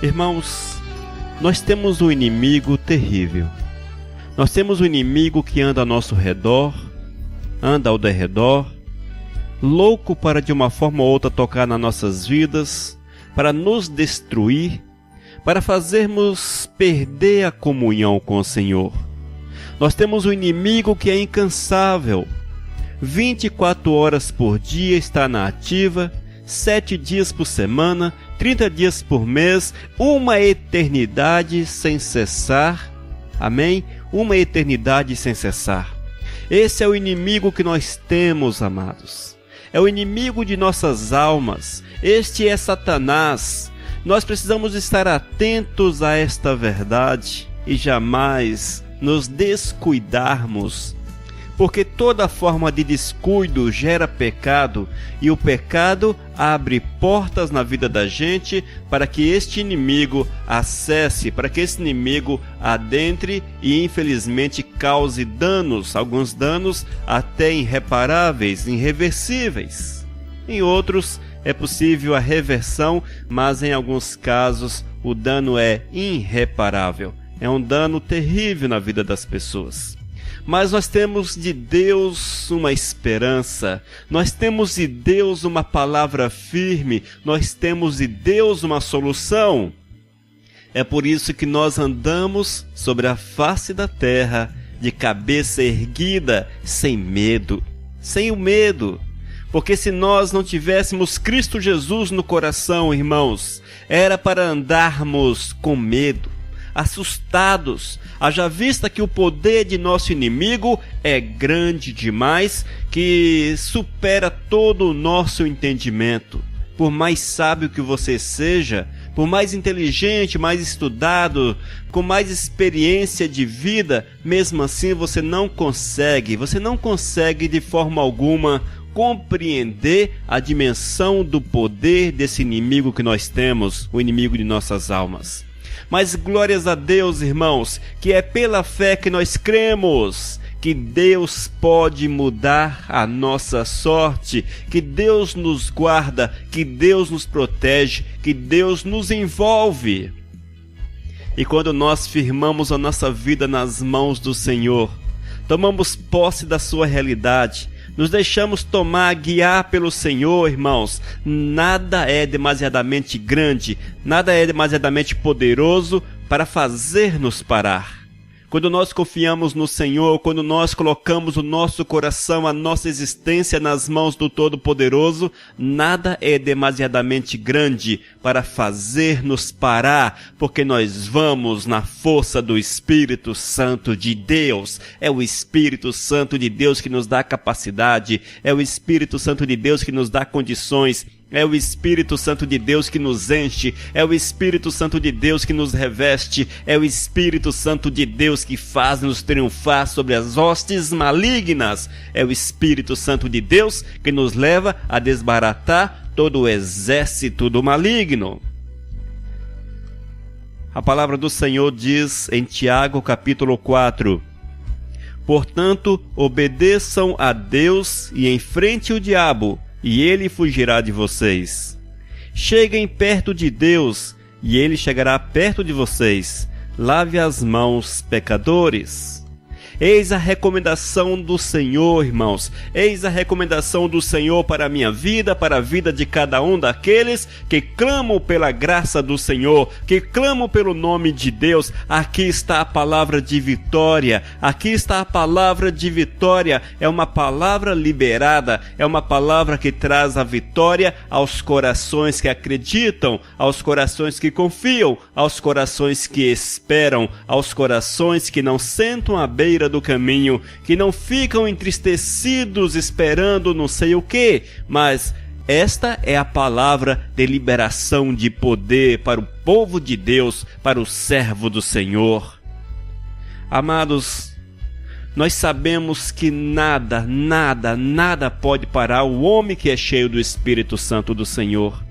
Irmãos, nós temos um inimigo terrível. Nós temos um inimigo que anda ao nosso redor, anda ao derredor, louco para de uma forma ou outra tocar nas nossas vidas, para nos destruir, para fazermos perder a comunhão com o Senhor. Nós temos um inimigo que é incansável. 24 horas por dia está na ativa, 7 dias por semana, 30 dias por mês, uma eternidade sem cessar. Amém? Uma eternidade sem cessar. Esse é o inimigo que nós temos, amados. É o inimigo de nossas almas. Este é Satanás. Nós precisamos estar atentos a esta verdade e jamais nos descuidarmos, porque toda forma de descuido gera pecado, e o pecado abre portas na vida da gente para que este inimigo acesse, para que este inimigo adentre e infelizmente cause danos, alguns danos até irreparáveis, irreversíveis. Em outros é possível a reversão, mas em alguns casos o dano é irreparável. É um dano terrível na vida das pessoas. Mas nós temos de Deus uma esperança, nós temos de Deus uma palavra firme, nós temos de Deus uma solução. É por isso que nós andamos sobre a face da terra, de cabeça erguida, sem medo, sem o medo. Porque se nós não tivéssemos Cristo Jesus no coração, irmãos, era para andarmos com medo, assustados, haja vista que o poder de nosso inimigo é grande demais, que supera todo o nosso entendimento. Por mais sábio que você seja, por mais inteligente, mais estudado, com mais experiência de vida, mesmo assim você não consegue de forma alguma compreender a dimensão do poder desse inimigo que nós temos, o inimigo de nossas almas. Mas glórias a Deus, irmãos, que é pela fé que nós cremos que Deus pode mudar a nossa sorte, que Deus nos guarda, que Deus nos protege, que Deus nos envolve. E quando nós firmamos a nossa vida nas mãos do Senhor, tomamos posse da sua realidade, nos deixamos tomar, guiar pelo Senhor, irmãos, nada é demasiadamente grande, nada é demasiadamente poderoso para fazer-nos parar. Quando nós confiamos no Senhor, quando nós colocamos o nosso coração, a nossa existência nas mãos do Todo-Poderoso, nada é demasiadamente grande para fazer-nos parar, porque nós vamos na força do Espírito Santo de Deus. É o Espírito Santo de Deus que nos dá capacidade, é o Espírito Santo de Deus que nos dá condições, é o Espírito Santo de Deus que nos enche, é o Espírito Santo de Deus que nos reveste, é o Espírito Santo de Deus que faz-nos triunfar sobre as hostes malignas, é o Espírito Santo de Deus que nos leva a desbaratar todo o exército do maligno. A palavra do Senhor diz em Tiago capítulo 4: portanto, obedeçam a Deus e enfrente o diabo, e ele fugirá de vocês. Cheguem perto de Deus, e ele chegará perto de vocês. Lave as mãos, pecadores. Eis a recomendação do Senhor, irmãos. Eis a recomendação do Senhor para a minha vida, para a vida de cada um daqueles que clamam pela graça do Senhor, que clamam pelo nome de Deus. Aqui está a palavra de vitória. Aqui está a palavra de vitória. É uma palavra liberada. É uma palavra que traz a vitória aos corações que acreditam, aos corações que confiam, aos corações que esperam, aos corações que não sentam à beira do caminho, que não ficam entristecidos esperando não sei o que, mas esta é a palavra de liberação de poder para o povo de Deus, para o servo do Senhor. Amados, nós sabemos que nada pode parar o homem que é cheio do Espírito Santo do Senhor.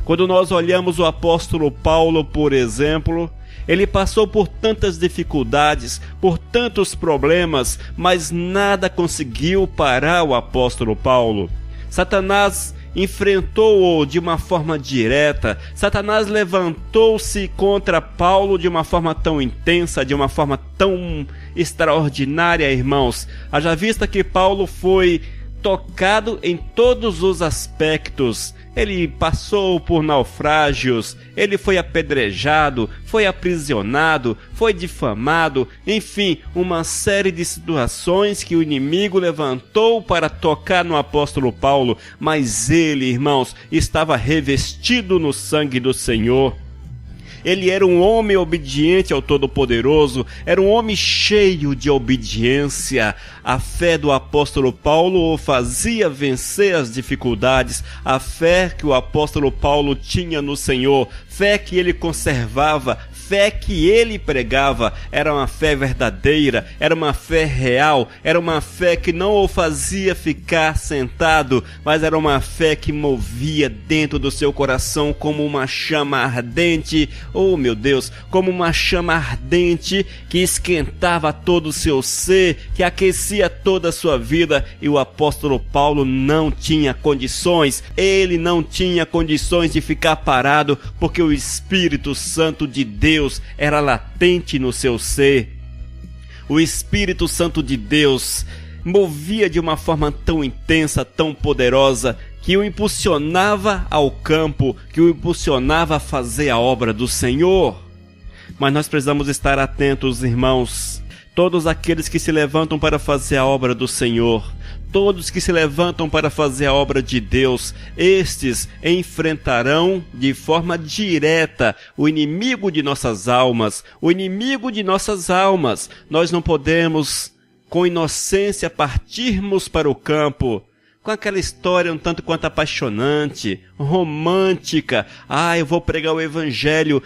Quando nós olhamos o apóstolo Paulo, por exemplo, ele passou por tantas dificuldades, por tantos problemas, mas nada conseguiu parar o apóstolo Paulo. Satanás enfrentou-o de uma forma direta. Satanás levantou-se contra Paulo de uma forma tão intensa, de uma forma tão extraordinária, irmãos. Haja vista que Paulo foi tocado em todos os aspectos. Ele passou por naufrágios, ele foi apedrejado, foi aprisionado, foi difamado, enfim, uma série de situações que o inimigo levantou para tocar no apóstolo Paulo, mas ele, irmãos, estava revestido no sangue do Senhor. Ele era um homem obediente ao Todo-Poderoso, era um homem cheio de obediência. A fé do apóstolo Paulo o fazia vencer as dificuldades. A fé que o apóstolo Paulo tinha no Senhor, fé que ele conservava, fé que ele pregava, era uma fé verdadeira, era uma fé real, era uma fé que não o fazia ficar sentado, mas era uma fé que movia dentro do seu coração como uma chama ardente, oh meu Deus, como uma chama ardente que esquentava todo o seu ser, que aquecia toda a sua vida. E o apóstolo Paulo não tinha condições, ele não tinha condições de ficar parado, porque o Espírito Santo de Deus era latente no seu ser. O Espírito Santo de Deus movia de uma forma tão intensa, tão poderosa, que o impulsionava ao campo, que o impulsionava a fazer a obra do Senhor. Mas nós precisamos estar atentos, irmãos. Todos aqueles que se levantam para fazer a obra do Senhor, todos que se levantam para fazer a obra de Deus, estes enfrentarão de forma direta o inimigo de nossas almas, o inimigo de nossas almas. Nós não podemos, com inocência, partirmos para o campo com aquela história um tanto quanto apaixonante, romântica. Eu vou pregar o Evangelho,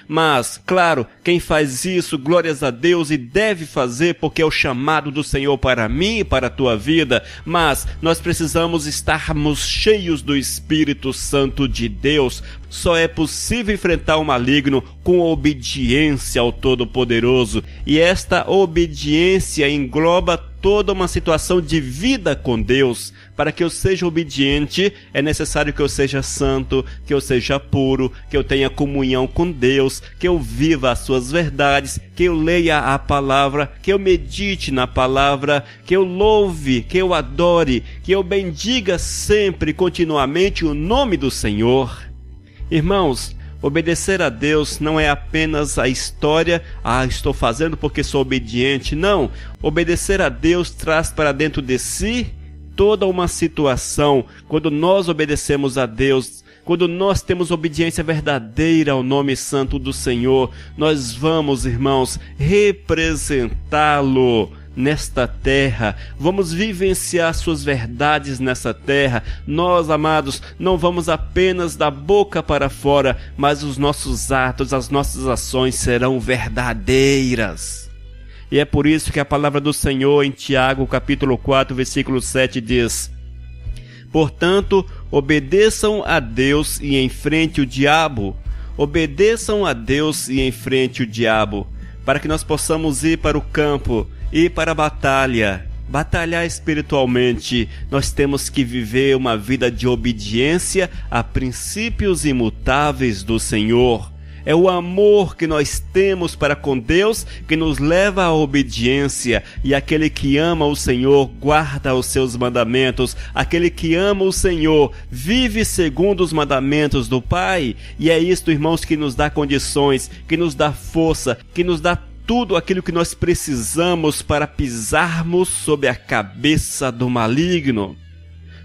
mas, claro, quem faz isso, glórias a Deus, e deve fazer porque é o chamado do Senhor para mim e para a tua vida, mas nós precisamos estarmos cheios do Espírito Santo de Deus. Só é possível enfrentar o maligno com obediência ao Todo-Poderoso, e esta obediência engloba toda uma situação de vida com Deus. Para que eu seja obediente, é necessário que eu seja santo, que eu seja puro, que eu tenha comunhão com Deus, que eu viva as suas verdades, que eu leia a palavra, que eu medite na palavra, que eu louve, que eu adore, que eu bendiga sempre, continuamente o nome do Senhor. Irmãos, obedecer a Deus não é apenas a história, estou fazendo porque sou obediente. Não, obedecer a Deus traz para dentro de si toda uma situação. Quando nós obedecemos a Deus, quando nós temos obediência verdadeira ao nome santo do Senhor, nós vamos, irmãos, representá-lo nesta terra, vamos vivenciar suas verdades nessa terra. Nós, amados, não vamos apenas da boca para fora, mas os nossos atos, as nossas ações serão verdadeiras. E é por isso que a palavra do Senhor em Tiago, capítulo 4, versículo 7 diz: portanto, obedeçam a Deus e enfrente o diabo. Obedeçam a Deus e enfrente o diabo, para que nós possamos ir para o campo, ir para a batalhar espiritualmente. Nós temos que viver uma vida de obediência a princípios imutáveis do Senhor. É o amor que nós temos para com Deus que nos leva à obediência. E aquele que ama o Senhor guarda os seus mandamentos. Aquele que ama o Senhor vive segundo os mandamentos do Pai. E é isto, irmãos, que nos dá condições, que nos dá força, que nos dá tudo aquilo que nós precisamos para pisarmos sob a cabeça do maligno.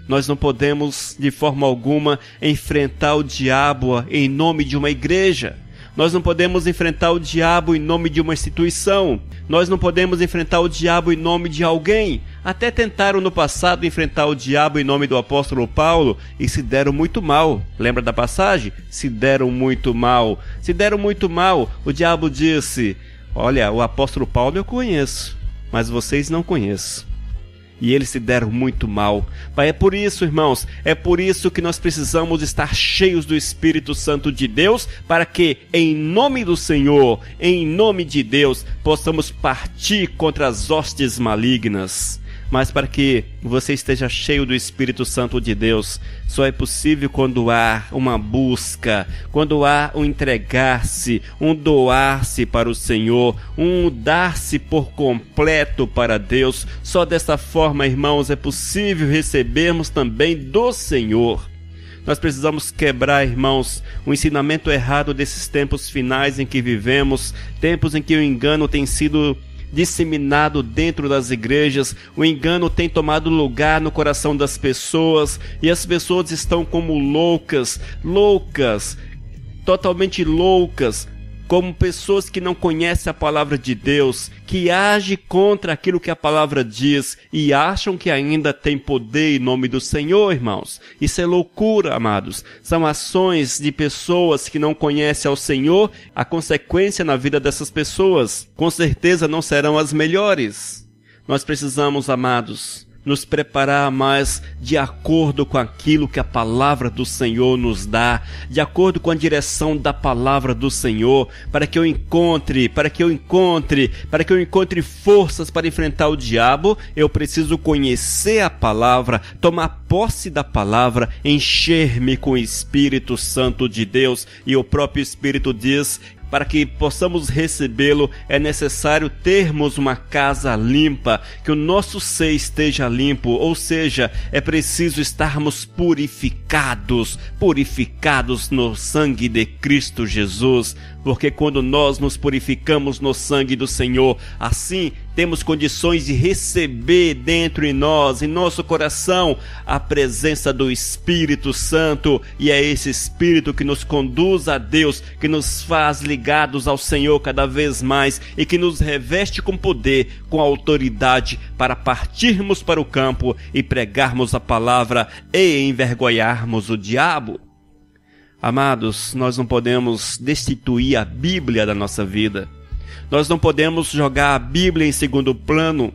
Nós não podemos, de forma alguma, enfrentar o diabo em nome de uma igreja. Nós não podemos enfrentar o diabo em nome de uma instituição. Nós não podemos enfrentar o diabo em nome de alguém. Até tentaram no passado enfrentar o diabo em nome do apóstolo Paulo e se deram muito mal. Lembra da passagem? Se deram muito mal. Se deram muito mal. O diabo disse: olha, o apóstolo Paulo eu conheço, mas vocês não conhecem. E eles se deram muito mal. É por isso, irmãos, é por isso que nós precisamos estar cheios do Espírito Santo de Deus, para que, em nome do Senhor, em nome de Deus, possamos partir contra as hostes malignas. mas para que você esteja cheio do Espírito Santo de Deus, só é possível quando há uma busca, quando há um entregar-se, um doar-se para o Senhor, um dar-se por completo para Deus. Só dessa forma, irmãos, é possível recebermos também do Senhor. Nós precisamos quebrar, irmãos, o ensinamento errado desses tempos finais em que vivemos, tempos em que o engano tem sido disseminado dentro das igrejas, o engano tem tomado lugar no coração das pessoas e as pessoas estão como loucas, totalmente loucas, como pessoas que não conhecem a palavra de Deus, que agem contra aquilo que a palavra diz e acham que ainda tem poder em nome do Senhor, irmãos. Isso é loucura, amados. São ações de pessoas que não conhecem ao Senhor. A consequência na vida dessas pessoas, com certeza, não serão as melhores. Nós precisamos, amados, nos preparar mais de acordo com aquilo que a palavra do Senhor nos dá, de acordo com a direção da palavra do Senhor, para que eu encontre forças para enfrentar o diabo. Eu preciso conhecer a palavra, tomar posse da palavra, encher-me com o Espírito Santo de Deus. E o próprio Espírito diz: para que possamos recebê-lo, é necessário termos uma casa limpa, que o nosso ser esteja limpo, ou seja, é preciso estarmos purificados no sangue de Cristo Jesus, porque quando nós nos purificamos no sangue do Senhor, assim temos condições de receber dentro de nós, em nosso coração, a presença do Espírito Santo, e é esse Espírito que nos conduz a Deus, que nos faz ligados ao Senhor cada vez mais e que nos reveste com poder, com autoridade para partirmos para o campo e pregarmos a palavra e envergonharmos o diabo. Amados, nós não podemos destituir a Bíblia da nossa vida. Nós não podemos jogar a Bíblia em segundo plano.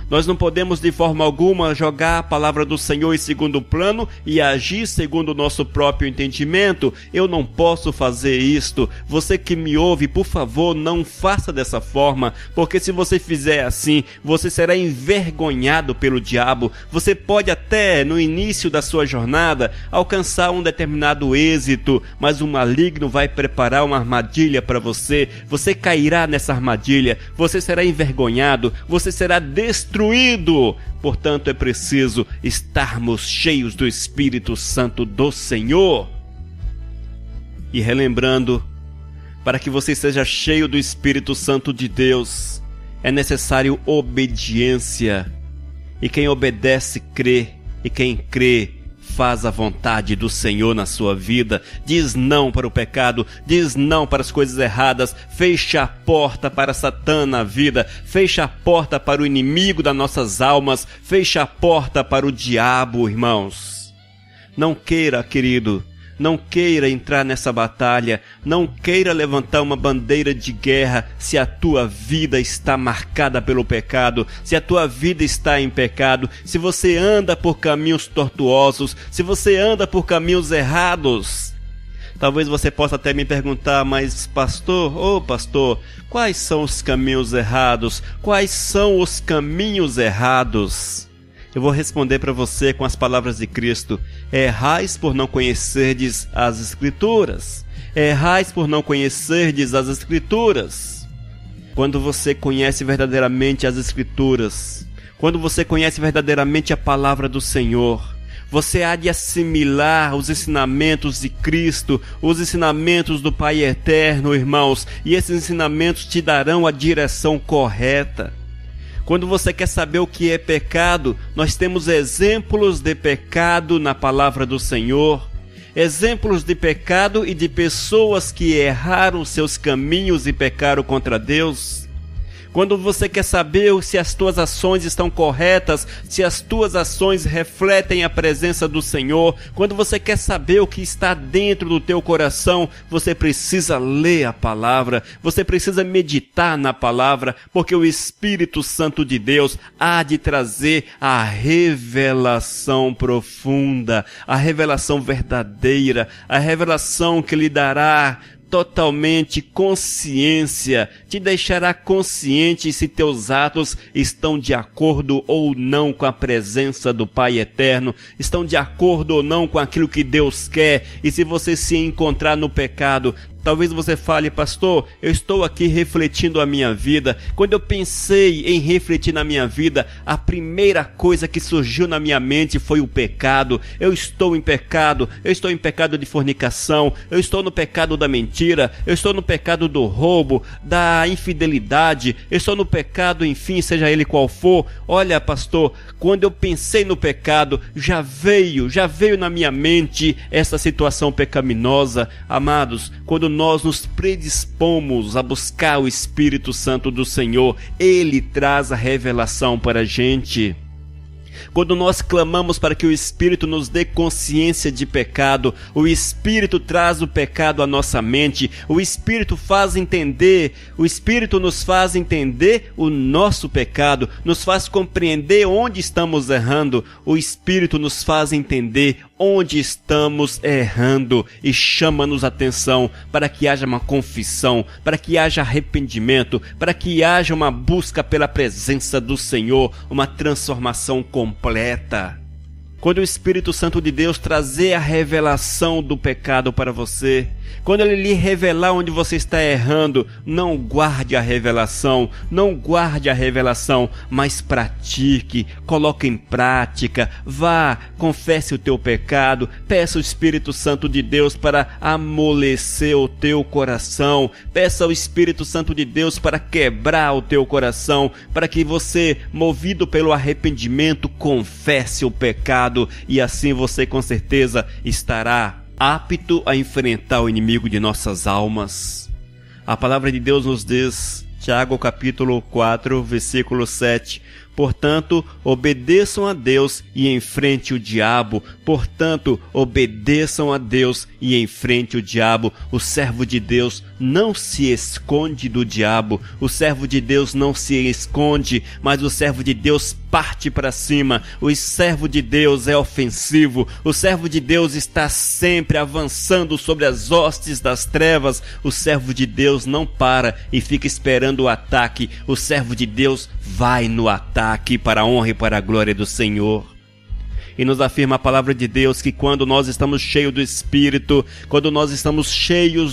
Nós não podemos de forma alguma jogar a palavra do Senhor em segundo plano e agir segundo o nosso próprio entendimento. Eu não posso fazer isto. Você que me ouve, por favor, não faça dessa forma, porque se você fizer assim, você será envergonhado pelo diabo. Você pode até, no início da sua jornada, alcançar um determinado êxito, mas o maligno vai preparar uma armadilha para você. Você cairá nessa armadilha, você será envergonhado, você será destruído. Portanto, é preciso estarmos cheios do Espírito Santo do Senhor. E relembrando, para que você seja cheio do Espírito Santo de Deus, é necessário obediência. E quem obedece crê, e quem crê faz a vontade do Senhor na sua vida. Diz não para o pecado, diz não para as coisas erradas, fecha a porta para Satã na vida, fecha a porta para o inimigo das nossas almas, fecha a porta para o diabo, irmãos. Não queira, querido, não queira entrar nessa batalha, não queira levantar uma bandeira de guerra se a tua vida está marcada pelo pecado, se a tua vida está em pecado, se você anda por caminhos tortuosos, se você anda por caminhos errados. Talvez você possa até me perguntar: mas pastor, pastor, quais são os caminhos errados? Quais são os caminhos errados? Eu vou responder para você com as palavras de Cristo: errais por não conhecerdes as Escrituras. Errais por não conhecerdes as Escrituras. Quando você conhece verdadeiramente as Escrituras, quando você conhece verdadeiramente a palavra do Senhor, você há de assimilar os ensinamentos de Cristo, os ensinamentos do Pai Eterno, irmãos, e esses ensinamentos te darão a direção correta. Quando você quer saber o que é pecado, nós temos exemplos de pecado na palavra do Senhor, exemplos de pecado e de pessoas que erraram seus caminhos e pecaram contra Deus. Quando você quer saber se as tuas ações estão corretas, se as tuas ações refletem a presença do Senhor, quando você quer saber o que está dentro do teu coração, você precisa ler a palavra, você precisa meditar na palavra, porque o Espírito Santo de Deus há de trazer a revelação profunda, a revelação verdadeira, a revelação que lhe dará totalmente consciência, te deixará consciente se teus atos estão de acordo ou não com a presença do Pai Eterno, estão de acordo ou não com aquilo que Deus quer, e se você se encontrar no pecado. Talvez você fale: pastor, eu estou aqui refletindo a minha vida. Quando eu pensei em refletir na minha vida, a primeira coisa que surgiu na minha mente foi o pecado. Eu estou em pecado de fornicação, eu estou no pecado da mentira, eu estou no pecado do roubo, da infidelidade, eu estou no pecado, enfim, seja ele qual for. Olha, pastor, quando eu pensei no pecado, já veio na minha mente essa situação pecaminosa. Amados, quando nós nos predispomos a buscar o Espírito Santo do Senhor, Ele traz a revelação para a gente. Quando nós clamamos para que o Espírito nos dê consciência de pecado, o Espírito traz o pecado à nossa mente, o Espírito nos faz entender o nosso pecado, nos faz compreender onde estamos errando, o Espírito nos faz entender onde estamos errando e chama-nos a atenção para que haja uma confissão, para que haja arrependimento, para que haja uma busca pela presença do Senhor, uma transformação completa. Quando o Espírito Santo de Deus trazer a revelação do pecado para você, quando Ele lhe revelar onde você está errando, não guarde a revelação, mas pratique, coloque em prática, vá, confesse o teu pecado, peça o Espírito Santo de Deus para amolecer o teu coração, peça ao Espírito Santo de Deus para quebrar o teu coração, para que você, movido pelo arrependimento, confesse o pecado, e assim você com certeza estará apto a enfrentar o inimigo de nossas almas. A palavra de Deus nos diz, Tiago capítulo 4, versículo 7, portanto, obedeçam a Deus e enfrente o diabo. Portanto, obedeçam a Deus e enfrente o diabo. O servo de Deus não se esconde do diabo. O servo de Deus não se esconde, mas o servo de Deus parte para cima. O servo de Deus é ofensivo. O servo de Deus está sempre avançando sobre as hostes das trevas. O servo de Deus não para e fica esperando o ataque. O servo de Deus vai no ataque para a honra e para a glória do Senhor. E nos afirma a palavra de Deus que quando nós estamos cheios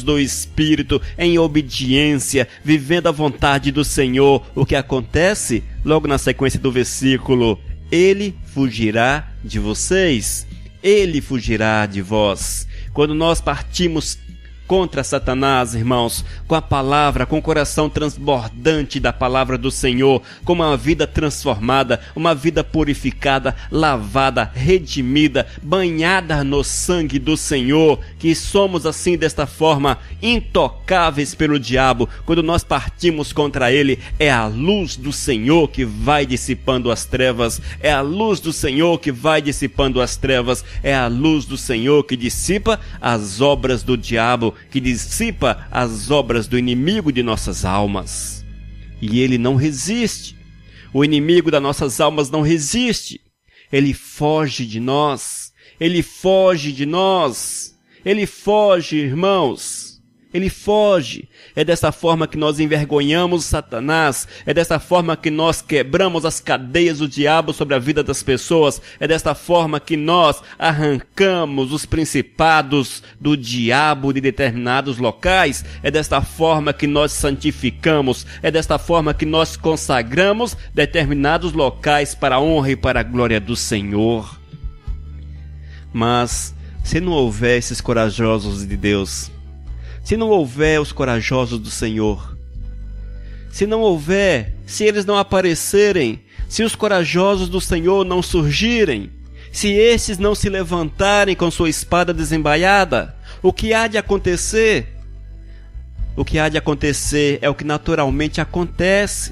do Espírito, em obediência, vivendo a vontade do Senhor, o que acontece? Logo na sequência do versículo, Ele fugirá de vocês, Ele fugirá de vós. Quando nós partimos contra Satanás, irmãos, com a palavra, com o coração transbordante da palavra do Senhor, com uma vida transformada, uma vida purificada, lavada, redimida, banhada no sangue do Senhor, que somos assim desta forma intocáveis pelo diabo. Quando nós partimos contra ele, é a luz do Senhor que vai dissipando as trevas, é a luz do Senhor que vai dissipando as trevas, é a luz do Senhor que dissipa as obras do diabo, que dissipa as obras do inimigo de nossas almas. E ele não resiste. O inimigo das nossas almas não resiste. Ele foge de nós. Ele foge de nós. Ele foge, irmãos. Ele foge. É dessa forma que nós envergonhamos Satanás. É dessa forma que nós quebramos as cadeias do diabo sobre a vida das pessoas. É dessa forma que nós arrancamos os principados do diabo de determinados locais. É desta forma que nós santificamos. É desta forma que nós consagramos determinados locais para a honra e para a glória do Senhor. Mas se não houver esses corajosos de Deus, se não houver os corajosos do Senhor, se eles não aparecerem, se os corajosos do Senhor não surgirem, se esses não se levantarem com sua espada desembaiada, o que há de acontecer? O que há de acontecer é o que naturalmente acontece.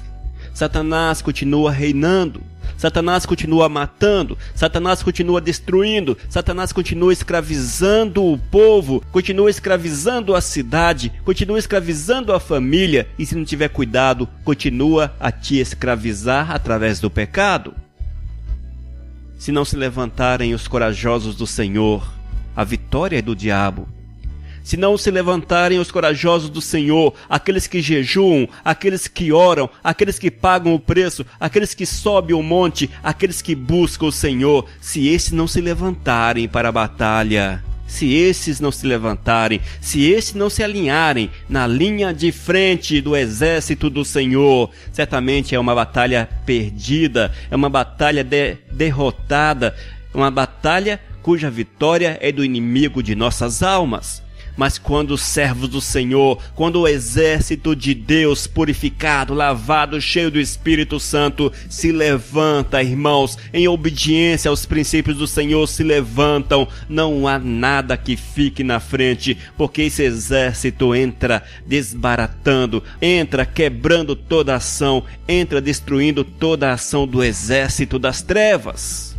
Satanás continua reinando. Satanás continua matando, Satanás continua destruindo, Satanás continua escravizando o povo, continua escravizando a cidade, continua escravizando a família e, se não tiver cuidado, continua a te escravizar através do pecado. Se não se levantarem os corajosos do Senhor, a vitória é do diabo. se não se levantarem os corajosos do Senhor, aqueles que jejuam, aqueles que oram, aqueles que pagam o preço, aqueles que sobem o monte, aqueles que buscam o Senhor, se esses não se levantarem para a batalha, se esses não se levantarem, se esses não se alinharem na linha de frente do exército do Senhor, certamente é uma batalha perdida, é uma batalha derrotada, uma batalha cuja vitória é do inimigo de nossas almas. Mas quando os servos do Senhor, quando o exército de Deus purificado, lavado, cheio do Espírito Santo, se levanta, irmãos, em obediência aos princípios do Senhor, se levantam, não há nada que fique na frente, porque esse exército entra desbaratando, entra quebrando toda a ação, entra destruindo toda a ação do exército das trevas.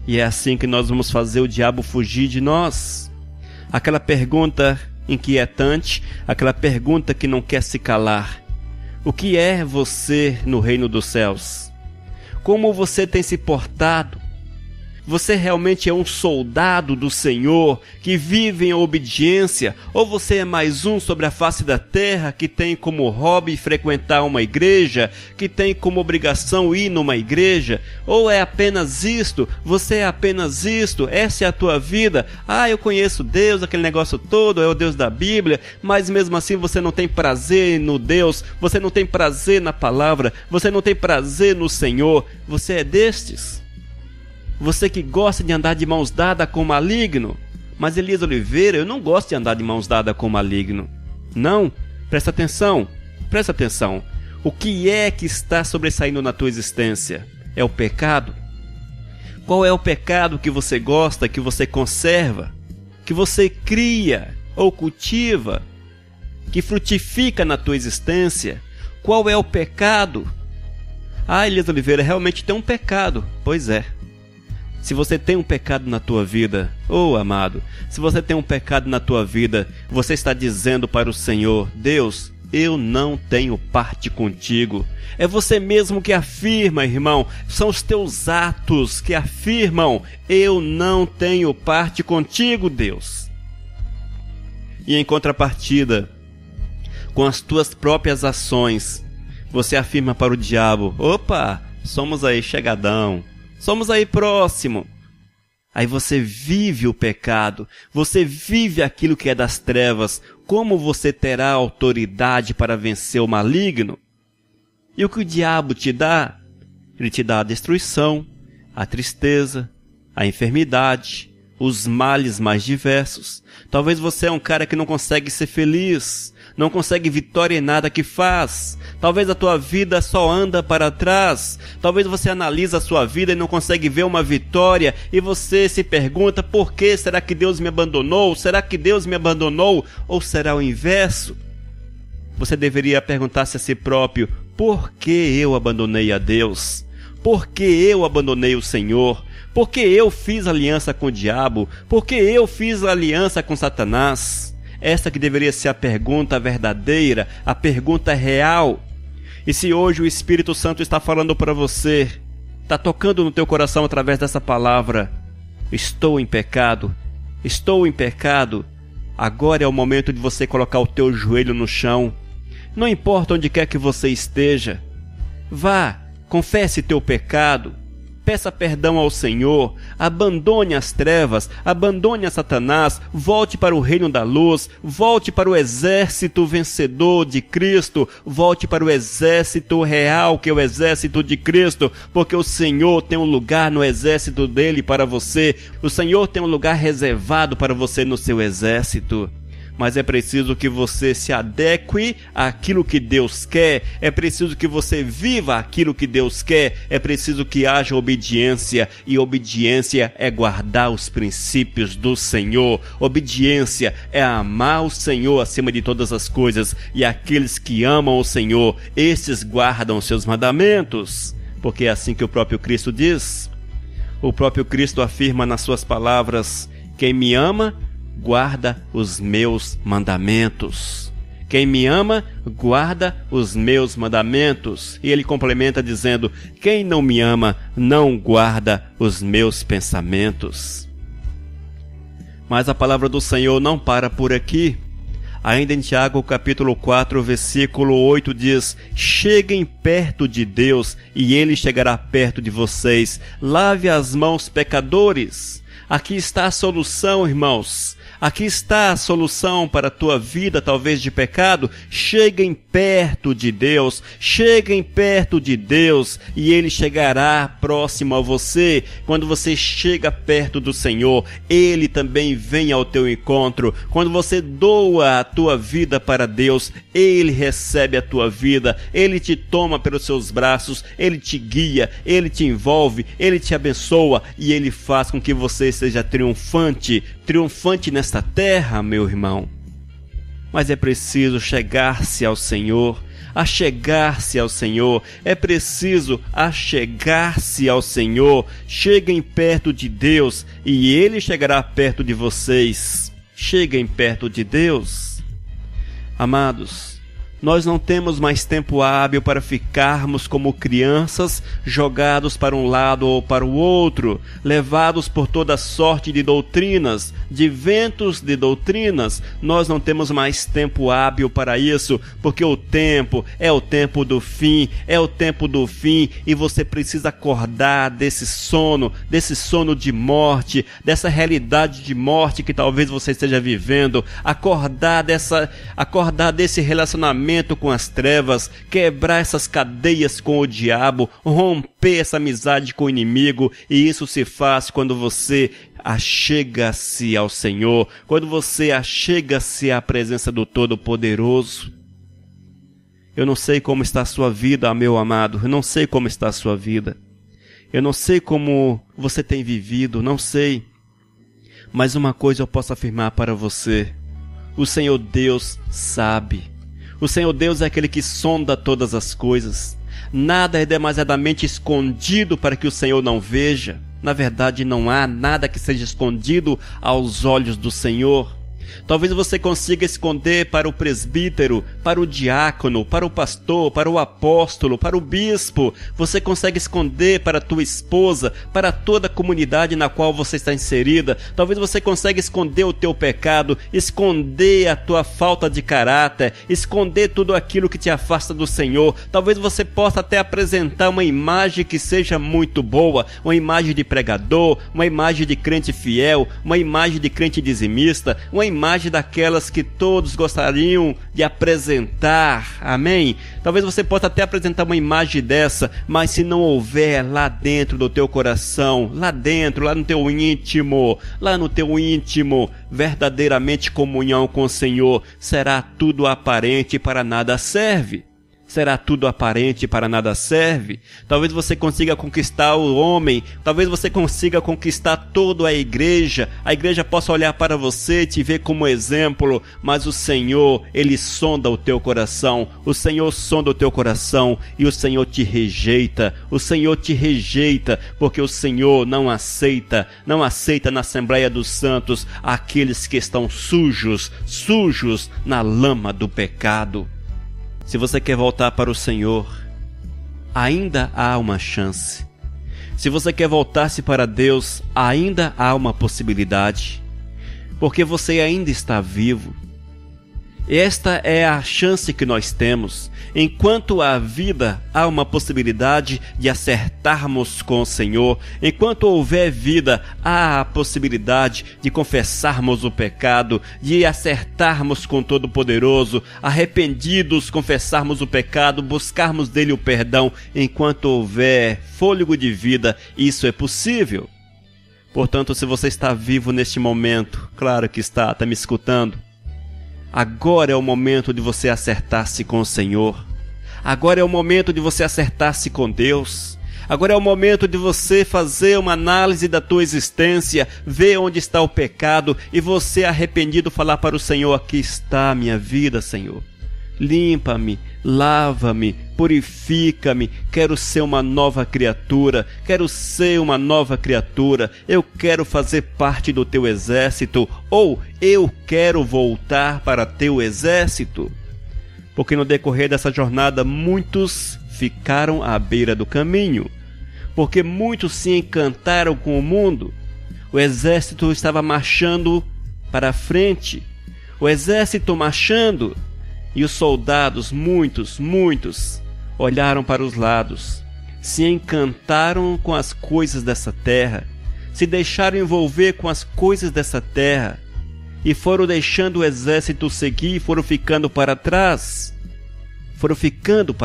E é assim que nós vamos fazer o diabo fugir de nós. Aquela pergunta inquietante, aquela pergunta que não quer se calar. O que é você no reino dos céus? Como você tem se portado? Você realmente é um soldado do Senhor que vive em obediência? Ou você é mais um sobre a face da terra que tem como hobby frequentar uma igreja, que tem como obrigação ir numa igreja? Ou é apenas isto? Você é apenas isto? Essa é a tua vida? Eu conheço Deus, aquele negócio todo, é o Deus da Bíblia, mas mesmo assim você não tem prazer no Deus, você não tem prazer na palavra, você não tem prazer no Senhor. Você é destes? Você que gosta de andar de mãos dadas com o maligno? Mas Elias Oliveira, eu não gosto de andar de mãos dadas com o maligno. Não, presta atenção. O que é que está sobressaindo na tua existência? É o pecado? Qual é o pecado que você gosta, que você conserva, que você cria ou cultiva, que frutifica na tua existência? Qual é o pecado? Elias Oliveira, realmente tem um pecado. Pois é. Se você tem um pecado na tua vida, amado, se você tem um pecado na tua vida, você está dizendo para o Senhor: Deus, eu não tenho parte contigo. É você mesmo que afirma, irmão, são os teus atos que afirmam: eu não tenho parte contigo, Deus. E em contrapartida, com as tuas próprias ações, você afirma para o diabo: somos aí chegadão. Somos aí próximo. Aí você vive o pecado, você vive aquilo que é das trevas. Como você terá autoridade para vencer o maligno? E o que o diabo te dá? Ele te dá a destruição, a tristeza, a enfermidade, os males mais diversos. Talvez você é um cara que não consegue ser feliz, não consegue vitória em nada que faz. Talvez a tua vida só anda para trás. Talvez você analisa a sua vida e não consegue ver uma vitória. E você se pergunta: por que? Será que Deus me abandonou? Será que Deus me abandonou? Ou será o inverso? Você deveria perguntar-se a si próprio: por que eu abandonei a Deus? Por que eu abandonei o Senhor? Por que eu fiz aliança com o diabo? Por que eu fiz aliança com Satanás? Essa que deveria ser a pergunta verdadeira, a pergunta real. E se hoje o Espírito Santo está falando para você, está tocando no teu coração através dessa palavra: estou em pecado, agora é o momento de você colocar o teu joelho no chão. Não importa onde quer que você esteja, vá, confesse teu pecado, peça perdão ao Senhor, abandone as trevas, abandone a Satanás, volte para o reino da luz, volte para o exército vencedor de Cristo, volte para o exército real, que é o exército de Cristo, porque o Senhor tem um lugar no exército dele para você, o Senhor tem um lugar reservado para você no seu exército. Mas é preciso que você se adeque àquilo que Deus quer, é preciso que você viva aquilo que Deus quer, é preciso que haja obediência, e obediência é guardar os princípios do Senhor, obediência é amar o Senhor acima de todas as coisas, e aqueles que amam o Senhor, esses guardam os seus mandamentos, porque é assim que o próprio Cristo diz. O próprio Cristo afirma nas suas palavras: quem me ama, guarda os meus mandamentos. Quem me ama, guarda os meus mandamentos. E ele complementa dizendo: quem não me ama, não guarda os meus pensamentos. Mas a palavra do Senhor não para por aqui. Ainda em Tiago capítulo 4, versículo 8 diz: cheguem perto de Deus e Ele chegará perto de vocês. Lave as mãos, pecadores. Aqui está a solução, irmãos. Aqui está a solução para a tua vida, talvez de pecado. Cheguem perto de Deus, cheguem perto de Deus e Ele chegará próximo a você. Quando você chega perto do Senhor, Ele também vem ao teu encontro. Quando você doa a tua vida para Deus, Ele recebe a tua vida, Ele te toma pelos seus braços, Ele te guia, Ele te envolve, Ele te abençoa e Ele faz com que você seja triunfante nesta terra, meu irmão. Mas é preciso chegar-se ao Senhor, achegar-se ao Senhor, é preciso achegar-se ao Senhor. Cheguem perto de Deus e Ele chegará perto de vocês. Cheguem perto de Deus. Amados, nós não temos mais tempo hábil para ficarmos como crianças, jogados para um lado ou para o outro, levados por toda sorte de doutrinas, de ventos de doutrinas. Nós não temos mais tempo hábil para isso, porque o tempo é o tempo do fim, e você precisa acordar desse sono de morte, dessa realidade de morte que talvez você esteja vivendo, acordar desse relacionamento com as trevas, quebrar essas cadeias com o diabo, romper essa amizade com o inimigo, e isso se faz quando você achega-se ao Senhor, quando você achega-se à presença do Todo-Poderoso. Eu não sei como está a sua vida, meu amado, eu não sei como está a sua vida, eu não sei como você tem vivido, não sei, mas uma coisa eu posso afirmar para você: o Senhor Deus sabe. O Senhor Deus é aquele que sonda todas as coisas. Nada é demasiadamente escondido para que o Senhor não veja. Na verdade, não há nada que seja escondido aos olhos do Senhor. Talvez você consiga esconder para o presbítero, para o diácono, para o pastor, para o apóstolo, para o bispo. Você consegue esconder para a tua esposa, para toda a comunidade na qual você está inserida. Talvez você consiga esconder o teu pecado, esconder a tua falta de caráter, esconder tudo aquilo que te afasta do Senhor. Talvez você possa até apresentar uma imagem que seja muito boa, uma imagem de pregador, uma imagem de crente fiel, uma imagem de crente dizimista, uma imagem daquelas que todos gostariam de apresentar, amém? Talvez você possa até apresentar uma imagem dessa, mas se não houver lá dentro do teu coração, lá dentro, lá no teu íntimo, verdadeiramente comunhão com o Senhor, será tudo aparente e para nada serve. Será tudo aparente, para nada serve. Talvez você consiga conquistar o homem, talvez você consiga conquistar toda a igreja possa olhar para você e te ver como exemplo, mas o Senhor, Ele sonda o teu coração, o Senhor sonda o teu coração e o Senhor te rejeita, porque o Senhor não aceita na Assembleia dos Santos aqueles que estão sujos na lama do pecado. Se você quer voltar para o Senhor, ainda há uma chance. Se você quer voltar-se para Deus, ainda há uma possibilidade, porque você ainda está vivo. Esta é a chance que nós temos. Enquanto há vida, há uma possibilidade de acertarmos com o Senhor. Enquanto houver vida, há a possibilidade de confessarmos o pecado, de acertarmos com o Todo-Poderoso, arrependidos, confessarmos o pecado, buscarmos dele o perdão. Enquanto houver fôlego de vida, isso é possível. Portanto, se você está vivo neste momento, claro que está me escutando, agora é o momento de você acertar-se com o Senhor. Agora é o momento de você acertar-se com Deus. Agora é o momento de você fazer uma análise da tua existência, ver onde está o pecado e você, arrependido, falar para o Senhor: aqui está a minha vida, Senhor. Limpa-me, lava-me, purifica-me, quero ser uma nova criatura, eu quero fazer parte do teu exército, ou eu quero voltar para teu exército. Porque no decorrer dessa jornada muitos ficaram à beira do caminho, porque muitos se encantaram com o mundo. O exército estava marchando para a frente, o exército marchando, e os soldados, muitos, olharam para os lados, se encantaram com as coisas dessa terra, se deixaram envolver com as coisas dessa terra, e foram deixando o exército seguir, foram ficando para trás, foram ficando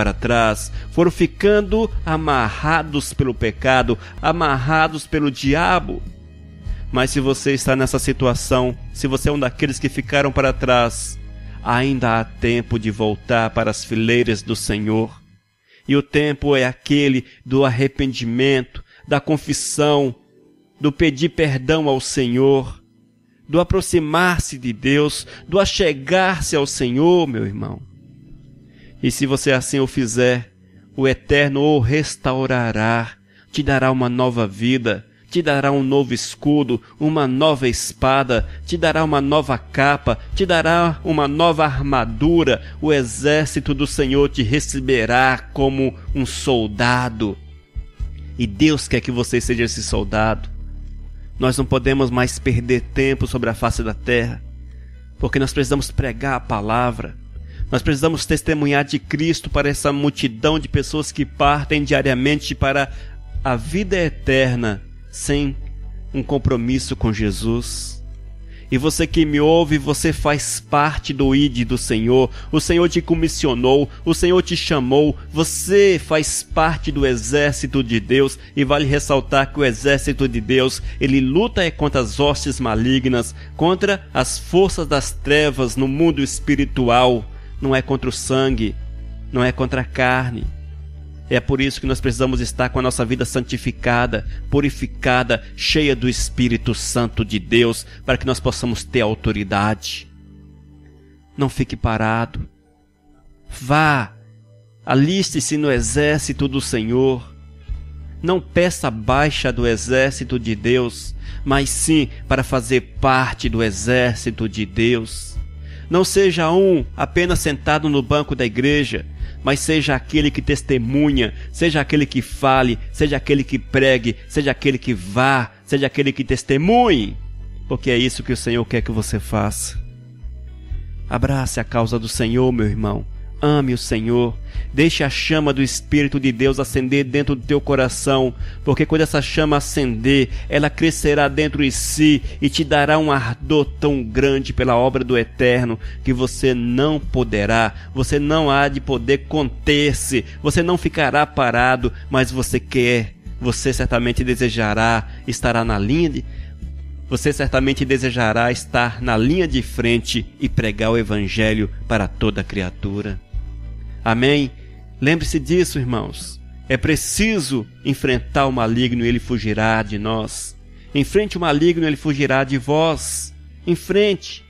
amarrados pelo pecado, amarrados pelo diabo. Mas se você está nessa situação, se você é um daqueles que ficaram para trás, ainda há tempo de voltar para as fileiras do Senhor. E o tempo é aquele do arrependimento, da confissão, do pedir perdão ao Senhor, do aproximar-se de Deus, do achegar-se ao Senhor, meu irmão. E se você assim o fizer, o Eterno o restaurará, te dará uma nova vida, te dará um novo escudo, uma nova espada, te dará uma nova capa, te dará uma nova armadura. O exército do Senhor te receberá como um soldado. E Deus quer que você seja esse soldado. Nós não podemos mais perder tempo sobre a face da terra, porque nós precisamos pregar a palavra. Nós precisamos testemunhar de Cristo para essa multidão de pessoas que partem diariamente para a vida eterna, sem um compromisso com Jesus. E você que me ouve, você faz parte do ID do Senhor. O Senhor te comissionou, o Senhor te chamou, você faz parte do exército de Deus. E vale ressaltar que o exército de Deus, ele luta contra as hostes malignas, contra as forças das trevas no mundo espiritual. Não é contra o sangue, não é contra a carne. É por isso que nós precisamos estar com a nossa vida santificada, purificada, cheia do Espírito Santo de Deus, para que nós possamos ter autoridade. Não fique parado. Vá, aliste-se no exército do Senhor. Não peça baixa do exército de Deus, mas sim para fazer parte do exército de Deus. Não seja apenas sentado no banco da igreja, mas seja aquele que testemunha, seja aquele que fale, seja aquele que pregue, seja aquele que vá, seja aquele que testemunhe, porque é isso que o Senhor quer que você faça. Abrace a causa do Senhor, meu irmão. Ame o Senhor. Deixe a chama do Espírito de Deus acender dentro do teu coração, porque quando essa chama acender, ela crescerá dentro de si e te dará um ardor tão grande pela obra do Eterno que você não não há de poder conter-se, você não ficará parado, mas você certamente desejará estar na linha de frente e pregar o Evangelho para toda criatura. Amém? Lembre-se disso, irmãos. É preciso enfrentar o maligno e ele fugirá de nós. Enfrente o maligno e ele fugirá de vós. Enfrente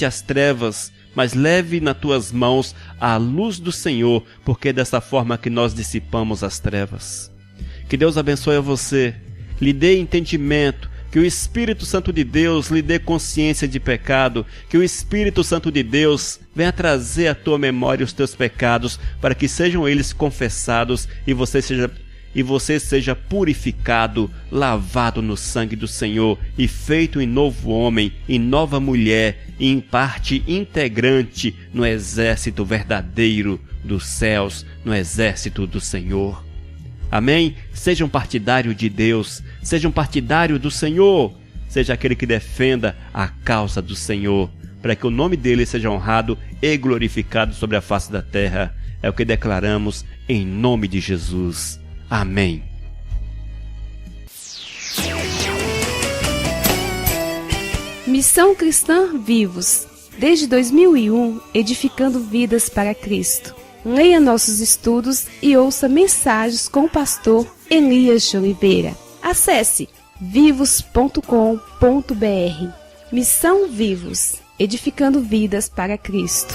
as trevas, mas leve nas tuas mãos a luz do Senhor, porque é dessa forma que nós dissipamos as trevas. Que Deus abençoe a você, lhe dê entendimento, que o Espírito Santo de Deus lhe dê consciência de pecado, que o Espírito Santo de Deus venha trazer à tua memória os teus pecados, para que sejam eles confessados e você seja purificado, lavado no sangue do Senhor e feito em novo homem, em nova mulher e em parte integrante no exército verdadeiro dos céus, no exército do Senhor. Amém? Seja um partidário de Deus, seja um partidário do Senhor, seja aquele que defenda a causa do Senhor, para que o nome dele seja honrado e glorificado sobre a face da terra. É o que declaramos em nome de Jesus. Amém. Missão Cristã Vivos, desde 2001, edificando vidas para Cristo. Leia nossos estudos e ouça mensagens com o pastor Elias de Oliveira. Acesse vivos.com.br. Missão Vivos, edificando vidas para Cristo.